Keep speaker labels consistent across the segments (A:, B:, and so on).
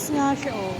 A: Malinis nga siya, oh.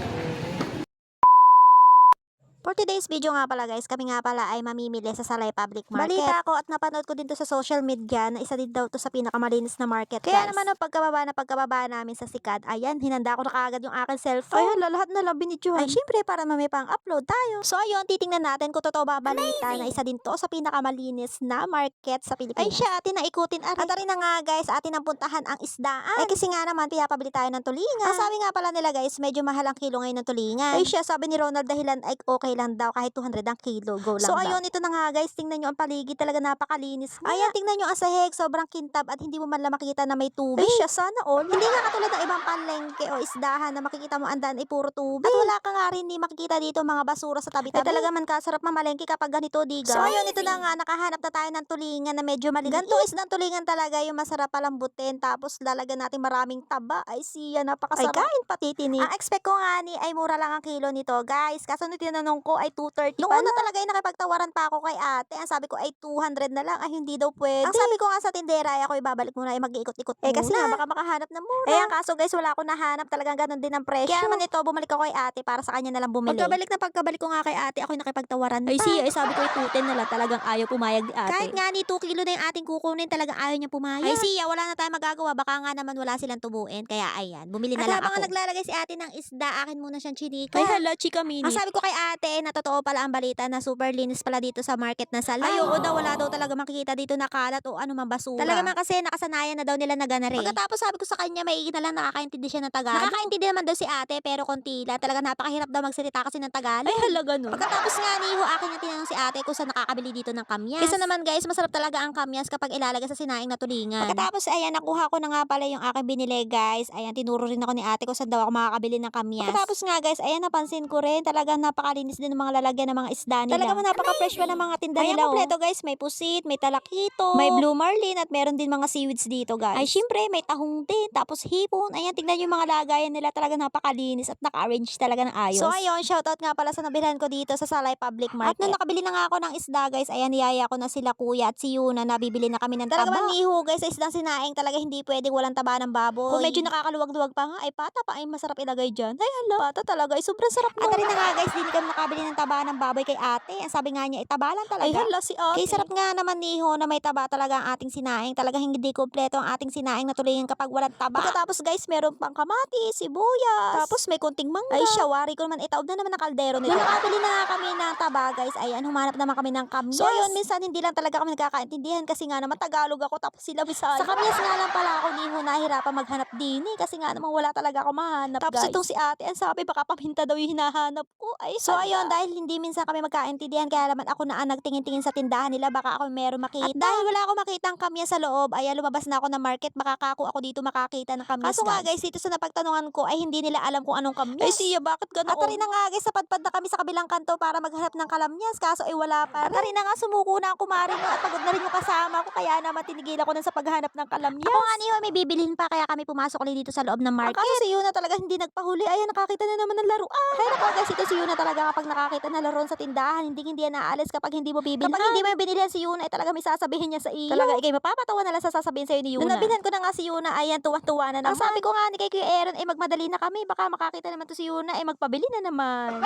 B: For today's video nga pala guys, kami nga pala ay mamimili sa Salay Public Market. Balita ko at napanood ko din to sa social media na isa din daw to sa pinakamalinis na market guys. Kaya naman nung pagkababa namin sa Sikad, ayan, hinanda ko na kaagad yung aking cellphone. Ay hala, lahat na lang binidyohan. Ay syempre para may pang-upload tayo. So ayun, titingnan natin kung totoo ba balita na isa din to sa pinakamalinis na market sa Pilipinas. Ay siya, atin na ikutin ari. At atin na nga guys, atin ang puntahan ang isdaan. Ay kasi nga naman, pinapabili tayo ng tulingan. Ang sabi nga pala nila guys, medyo mahal ang kilo ngayon ng tulingan. Ay siya, sabi ni Ronald dahilan ay okay lang daw kahit 200 ang kilo, go lang. So ayun, ito na nga guys, tingnan nyo ang paligid, talaga napakalinis na. Ayan, tingnan nyo ang sahig, sobrang kintab at hindi mo man lang makikita na may tubig. Ay siya, sana all. Hindi nga katulad ng ibang palengke o isdahan na makikita mo andan ay puro tubig. At wala ka nga rin ni makikita dito mga basura sa tabi-tabi. Ay talaga man kasarap mamalengke kapag ganito, di guys. So ayun, ito na nga, nakahanap na tayo ng tulingan na medyo maliit. Ganito isdang tulingan talaga, yung masarap palambutin, tapos lalagyan natin maraming taba. Ay siya, napakasarap. Ay kain pati tinik. Ang expect ko nga ni ay mura lang ang kilo nito guys. Kaso nung tinanong ko ay 230 Nung una talaga ay nakipagtawaran pa ako kay ate. Ang sabi ko ay 200 na lang. Ay hindi daw pwede. Ang sabi ko nga sa tindera ay ako ibabalik muna ay mag-iikot-ikot muna. Kasi nga baka makahanap na muna. Eh ang kaso guys wala akong nahanap. Talagang ganun din ang presyo. Kaya naman ito bumalik ako kay ate para sa kanya na lang bumili. Pagkabalik ko nga kay ate ako nakipagtawaran pa. Ay siya, sabi ko ay 210 na lang. Talagang ayaw pumayag ni ate. Kahit nga ni 2 kilo na yung ating kukunin talagang ayaw niya pumayag. Ay siya, wala na tayong magagawa. Baka nga naman wala silang tubuin. Kaya ayan, bumili na lang ako. At habang naglalagay si ate ng isda, akin muna siyang chinika. Ay hala, chika mini. Ang sabi ko kay ate na totoo pala ang balita na super linis pala dito sa market na Salay. Ay, oo daw, wala daw talaga makikita dito na kalat o ano man basura. Talaga man kasi nakasanayan na daw nila na ganare. Pagkatapos sabi ko sa kanya, maigi na lang nakakaintindi siya ng Tagalog. Nakakaintindi naman daw si ate pero konti lang. Talaga napakahirap daw magsalita kasi ng Tagalog. Ay, halaga no. Pagkatapos nga niho, akin yung tinanong si ate kung saan nakakabili dito ng kamyas. Kasi naman guys, masarap talaga ang kamyas kapag ilalagay sa sinaing na tulingan. Pagkatapos, ayan, nakuha ko na nga pala yung aking binili guys. Ayan, tinuro rin ako ni ate kung saan daw ako makakabili ng kamyas. Pagkatapos nga guys, ayan, napansin ko rin. Talagang napakalinis din ng mga lalagyan ng mga isda nila. Talaga napaka-fresh pa ng mga tinda nila. Ayan, kompleto guys, may pusit, may talakito, may blue marlin at meron din mga seaweeds dito guys. Ay syempre, may tahong din, tapos hipon. Ayan, tingnan yung mga lagayan nila, talaga napakalinis at naka-arrange talaga ng ayos. So ayun, shoutout nga pala sa nabilhan ko dito sa Salay Public Market. At nung nakabili na nga ako ng isda guys, ayan, niyaya ko na sila kuya at si Yuna, nabibili na kami ng taba. Talaga maniho guys, sa isdang sinaing talaga hindi pwedeng walang taba ng baboy. Kung medyo nakakaluwag-luwag pa nga, ay pata pa ay masarap ilagay dyan. Ay hala, pata talaga, ay sobrang sarap no. At rin na nga guys, din kami nakabili ng taba ng baboy kay ate. Ang sabi nga niya, taba lang talaga. Ay hala si ate. Kaya sarap nga naman niho na may taba talaga ang ating sinaing. Talagang hindi kompleto ang ating sinaing na tulingan kapag walang taba. Pagkatapos guys, meron pang kamatis, sibuyas. Tapos may kunting mangga. Ay shawari ko naman, itaob na naman ang kaldero nito. Nung nakabili na nga kami ng taba guys, ayan, humanap naman kami ng kamyas. So yun, minsan hindi lang talaga kami nagkakaintindihan kasi nga naman Tagalog ako tapos sila Bisaya. Sa kamyas nga lang pala ako niho nahirapan maghanap din kasi nga naman wala talaga ako mahanap tapos guys. Itong si ate, ang sabi baka paminta daw yung hinahanap ko. Ay, so ayun, dahil hindi minsan kami magkaintindihan kaya naman ako na nagtingin-tingin sa tindahan nila baka ako meron makita. At dahil wala ako makita ang kamyas sa loob, ayan, lumabas na ako ng market, makakako ako dito makakita ng kamyas. Kaso nga guys, dito sa napagtanungan ko ay hindi nila alam kung anong kamyas. Ay siya, bakit ganoon? At rin na nga guys, napadpad na kami sa kabilang kanto para maghanap ng kalamyas, kaso ay wala pa rin. At rin na nga, sumuko na ang kumari nyo at pagod na rin yung kasama ko, kaya naman tinigil ako na sa paghanap ng kalamyas. Ako nga niyo, may bibilhin pa kaya kami pumasok ulit dito sa loob ng market. Kaso si Yuna talaga hindi nagpahuli, ayan, nakakita na naman ng laruan. Ay nako guys, ito si Yuna talaga kapag nakakita na laruan sa tindahan, hindi yan naalis kapag hindi mo bibilhan. Kapag hindi mo yung binilihan si Yuna, ay talaga may sasabihin niya sa iyo. Talaga, ikay mapapatawa na lang sa sasabihin sa'yo ni Yuna. Nung nabilhan ko na nga si Yuna, ayan, tuwa-tuwa na naman. Ang sabi ko nga ni kay Kuya Aaron, ay magmadali na kami, baka makakita naman to si Yuna, ay magpabili na naman.